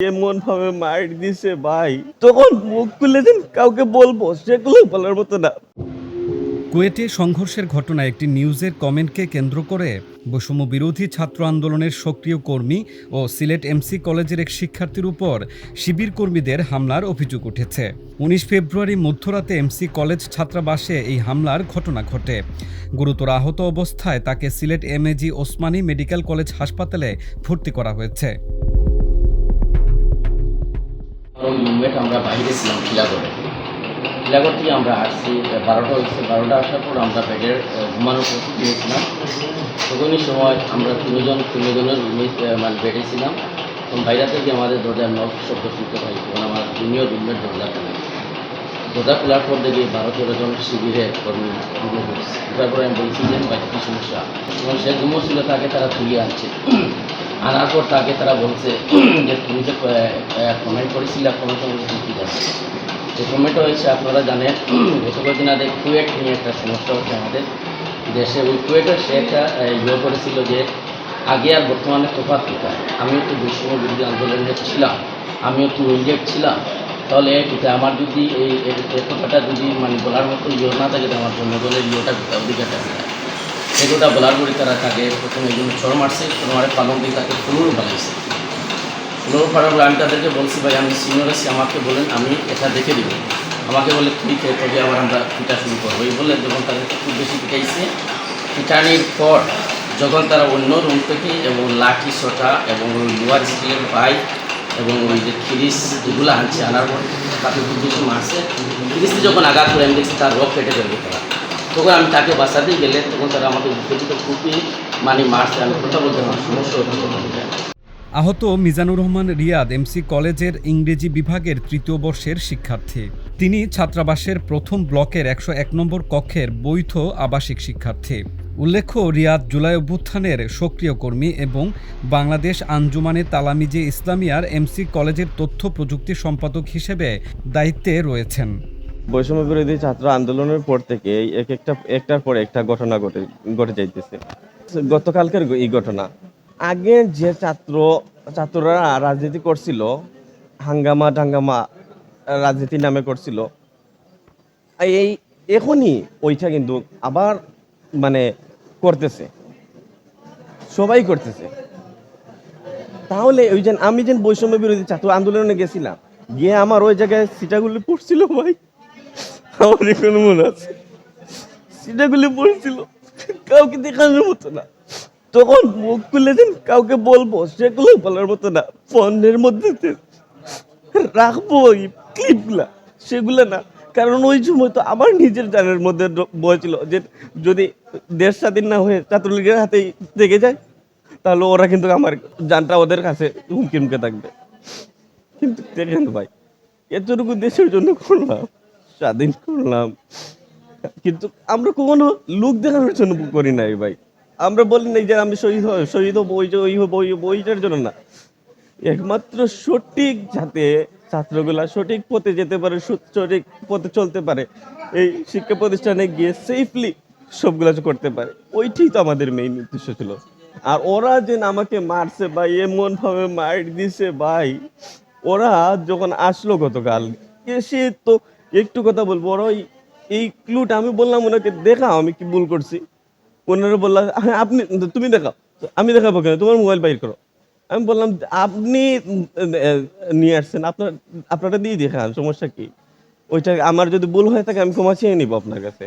এমন ভাবে মার দিছে ভাই, তখন মুখ খুলে যেন কাউকে বলবো সেগুলো বলার মতো না। কুয়েটে সংঘর্ষের ঘটনায় একটি নিউজের কমেন্টকে কেন্দ্র করে বৈষম্য বিরোধী ছাত্র আন্দোলনের সক্রিয় কর্মী ও সিলেট এমসি কলেজের এক শিক্ষার্থীর উপর শিবির কর্মীদের হামলার অভিযোগ উঠেছে। ১৯ ফেব্রুয়ারি মধ্যরাতে এমসি কলেজ ছাত্রাবাসে এই হামলার ঘটনা ঘটে। গুরুতর আহত অবস্থায় তাকে Sylhet MAG Osmani medical college হাসপাতালে ভর্তি করা হয়েছে। আমরা বাইরে ছিলাম খিলাগড় থেকে আমরা আসছি 12টা হয়েছে। 12টা আসার পর আমরা বেডের ঘুমানোর প্রস্তুতি নিয়েছিলাম। তখনই সময় আমরা তিনজনের রুমে মানে বেডে ছিলাম। তখন বাইরে থেকে আমাদের দরজার নখ শব্দ শুনতে পাই। তখন আমার জুনিয়র রুমের দরজা খোলার পর দেখি 12-13 জন শিবিরের কর্মী রুমে ঢুকছে। তারপরে আমি বলছি যে বাইরে কী সমস্যা, এবং সে রুমও ছিল, তাকে তারা তুলিয়ে আনছে। আনার পর তাকে তারা বলছে যে তুমি যে কমেন্ট করেছিলে কমেন্ট কী আছে। যে কমেন্টটা হয়েছে আপনারা জানেন, গত কয়েকদিন আগে কুয়েট নিয়ে একটা সমস্যা হচ্ছে আমাদের দেশে। ওই কুয়েটের সে একটা করেছিল যে আগে আর বর্তমানে তফাৎ কোথায়। আমিও তো বৈষম্য বিরোধী আন্দোলনে ছিলাম, আমিও তো ইন্ডিয়াট ছিলাম। তাহলে আমার যদি এই কথাটা যদি মানে বলার মতো না থাকে, আমার জনগণের অধিকারটা সেগুলোটা বলার পরে তারা তাকে প্রথমে এই জন্য ছড় মারছে, ছড় মারে পালন দিয়ে তাকে পুনরও বানাইছে। পুনরও পাড়ার পরে আমি তাদেরকে বলছি, ভাই আমি সিনিয়র আছি, আমাকে বলেন, আমি এটা দেখে দিব। আমাকে বলে ঠিক আছে, তবে আবার আমরা পিটা শুরু করবো। এই বলে যখন তাদেরকে খুব বেশি পিটাইছে, পিটানির পর যখন তারা অন্য রুম থেকে এবং লাঠি সোটা এবং ওই লোয়ার স্টিলের পাইপ এবং ওই যে খিরিস এগুলো আনছে, আনার পর তাকে খুব বেশি মারছে। খিরিসটি যখন আঘাত করে আমি দেখছি তার রোগ কেটে ফেলবে তারা। তখন আমি তাকে বাঁচাতেই গেলে তখন তারা আমাকে বুকে খুবই মানে মারছে। আমি কথা বলতে আমার সমস্যা হচ্ছে। আহত মিজানুর রহমান রিয়াদ এমসি কলেজের ইংরেজি বিভাগের ৩য় বর্ষের শিক্ষার্থী। তিনি ছাত্রাবাসের প্রথম ব্লকের ১০১ নম্বর কক্ষের বৈধ আবাসিক শিক্ষার্থী। উল্লেখ্য, রিয়াদ জুলাই অভ্যুত্থানের সক্রিয় কর্মী এবং বাংলাদেশ আঞ্জুমানে তালামিজে ইসলামিয়ার এমসি কলেজের তথ্য প্রযুক্তি সম্পাদক হিসেবে দায়িত্বে রয়েছেন। বৈষম্য বিরোধী ছাত্র আন্দোলনের পর থেকে একটার পর একটা ঘটনা ঘটে যাইতেছে। গতকালকের এই ঘটনা, আগে যে ছাত্ররা রাজনীতি করছিল, হাঙ্গামা রাজনীতি নামে করছিল, এই এখনই ওইটা কিন্তু আবার মানে করতেছে, সবাই করতেছে। তাহলে ওই যে আমি যে বৈষম্য বিরোধী ছাত্র আন্দোলনে গেছিলাম, গিয়ে আমার ওই জায়গায় সিটাগুলি পড়ছিল ভাই, আমার এখনো মনে আছে সিটাগুলি পড়ছিল, কাউকে দেখানোর মতো না। তখন মুখ খুলে যেন কাউকে বলবো সেগুলো বলার মতো না। ফোনের মধ্যে রাখবো ওই ক্লিপগুলা, সেগুলো না। কারণ ওই সময় তো আমার নিজের জানের মধ্যে ভয় ছিল যে যদি দেশ স্বাধীন না হয়ে ছাত্রলীগের হাতেই থেকে যায়, তাহলে ওরা কিন্তু আমার জানটা ওদের কাছে হুমকি থাকবে। কিন্তু দেখেন ভাই, এতটুকু দেশের জন্য করলাম, স্বাধীন করলাম, কিন্তু আমরা কখনো লোক দেখানোর জন্য করি নাই ভাই। আমরা বলি নাই যে আমি শহীদ হবো, ওই হবো ওইটার জন্য না। একমাত্র সঠিক যাতে ছাত্রগুলা সঠিক পথে যেতে পারে, সঠিক পথে চলতে পারে, এই শিক্ষা প্রতিষ্ঠানে গিয়ে সেফলি সবগুলা করতে পারে, ওইটাই তো আমাদের মেইন উদ্দেশ্য ছিল। আর ওরা যে আমাকে মারছে ভাই, এমন ভাবে মার দিছে ভাই। ওরা যখন আসলো গতকাল, এসে তো একটু কথা বলবো, ওরা এই ক্লুটা আমি বললাম ওনাকে, দেখাও আমি কি ভুল করছি। ওনারা বললাম আপনি, তুমি দেখাও। আমি দেখাবো কেন, তোমার মোবাইল বাইর করো। আমি বললাম আপনি নিয়ে আসছেন, আপনারা দিয়ে দেখান, সমস্যা কি। ওইটা আমার যদি ভুল হয়ে থাকে আমি ক্ষমা চেয়ে নিব আপনার কাছে,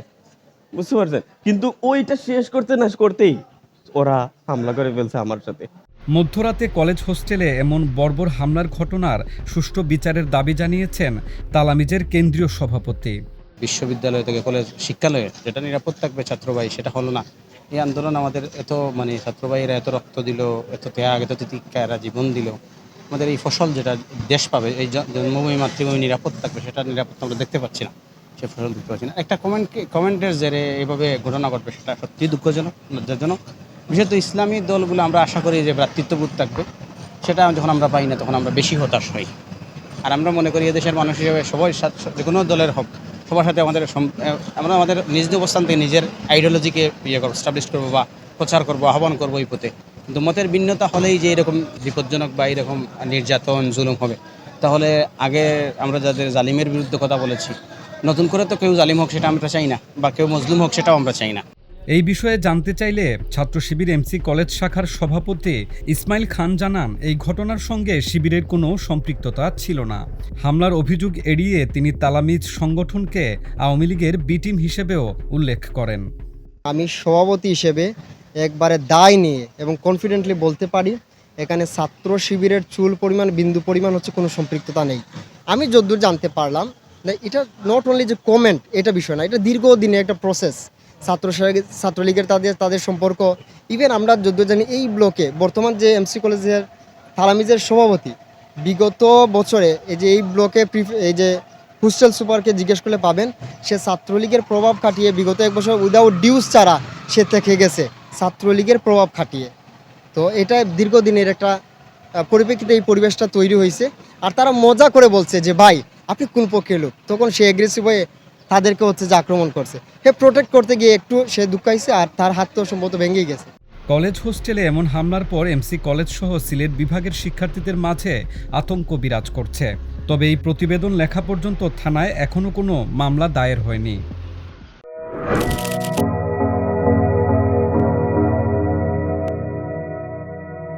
বুঝতে পারছেন। কিন্তু ওইটা শেষ করতেই ওরা হামলা করে ফেলছে আমার সাথে। মধ্যরাতে কলেজ হোস্টেলে এমন বর্বর হামলার ঘটনার সুষ্ঠু বিচারের দাবি জানিয়েছেন তালামিজের কেন্দ্রীয় সভাপতি। বিশ্ববিদ্যালয় থেকে কলেজ শিক্ষালয়ে যেটা নিরাপদ থাকবে ছাত্রবাহী, সেটা হলো না। এই আন্দোলন আমাদের এত ছাত্রবাহীরা এত রক্ত দিল, এত ত্যাগ, এত তিতিক্ষা, এরা জীবন দিল। আমাদের এই ফসল যেটা দেশ পাবে, এই জন্মভূমি মাতৃভূমি নিরাপদ থাকবে, সেটা নিরাপত্তা আমরা দেখতে পাচ্ছি না, সে ফসল দিতে পারছি না। একটা কমেন্টের জেরে এইভাবে ঘটনা ঘটবে, সেটা সত্যিই দুঃখজনক, লজ্জাজনক। বিশেষত ইসলামী দলগুলো আমরা আশা করি যে ভ্রাতৃত্ববোধ থাকবে, সেটা যখন আমরা পাই না তখন আমরা বেশি হতাশ হই। আর আমরা মনে করি এদেশের মানুষ হিসেবে সবাই, যে কোনো দলের হোক, সবার সাথে আমরা আমাদের নিজ অবস্থান থেকে নিজের আইডিওলজিকে করবো, স্টাবলিশ করবো বা প্রচার করবো, আহ্বান করবো এই পথে। কিন্তু মতের ভিন্নতা হলেই যে এরকম বিপজ্জনক বা এরকম নির্যাতন জুলুম হবে, তাহলে আগে আমরা যাদের জালিমের বিরুদ্ধে কথা বলেছি, নতুন করে তো কেউ জালিম হোক সেটা আমরা চাই না, বা কেউ মজলুম হোক সেটাও আমরা চাই না। এই বিষয়ে জানতে চাইলে ছাত্র শিবির এমসি কলেজ শাখার সভাপতি ইসমাইল খান জানান, এই ঘটনার সঙ্গে শিবিরের কোনো সম্পৃক্ততা ছিল না। হামলার অভিযোগ এড়িয়ে তিনি তালামিজ সংগঠনকে আওয়ামী লীগের বি টিম হিসেবেও উল্লেখ করেন। আমি সভাপতি হিসেবে একবারে দায় নিয়ে এবং কনফিডেন্টলি বলতে পারি এখানে ছাত্র শিবিরের চুল পরিমাণ বিন্দু পরিমাণ হচ্ছে কোনো সম্পৃক্ততা নেই। আমি যদ্দূর জানতে পারলাম না, এটা নট অনলি যে কমেন্ট এটা বিষয় না, এটা দীর্ঘদিনের একটা প্রসেস। ছাত্রলীগের তাদের সম্পর্ক, ইভেন আমরা যদ্দূর জানি এই ব্লকে বর্তমান যে এমসি কলেজের তালামিজের সভাপতি, বিগত বছরে এই ব্লকে এই যে হোস্টেল সুপারকে জিজ্ঞেস করলে পাবেন, সে ছাত্রলীগের প্রভাব খাটিয়ে বিগত 1 বছর উইদাউট ডিউস ছাড়া সে থেকে গেছে ছাত্রলীগের প্রভাব খাটিয়ে। তো এটা দীর্ঘদিনের একটা পরিপ্রেক্ষিতে এই পরিবেশটা তৈরি হয়েছে। আর তারা মজা করে বলছে যে ভাই আপনি কোন পক্ষের লোক, তখন সে অ্যাগ্রেসিভ হয়ে তাদেরকে হচ্ছে যে আক্রমণ করছে। প্রোটেক্ট করতে গিয়ে একটু সে দুঃখাইছে আর তার হাত তো সম্ভবত ভেঙেই গেছে। কলেজ হোস্টেলে এমন হামলার পর এমসি কলেজ সহ সিলেট বিভাগের শিক্ষার্থীদের মাঝে আতঙ্ক বিরাজ করছে। তবে এই প্রতিবেদন লেখা পর্যন্ত থানায় এখনও কোনো মামলা দায়ের হয়নি।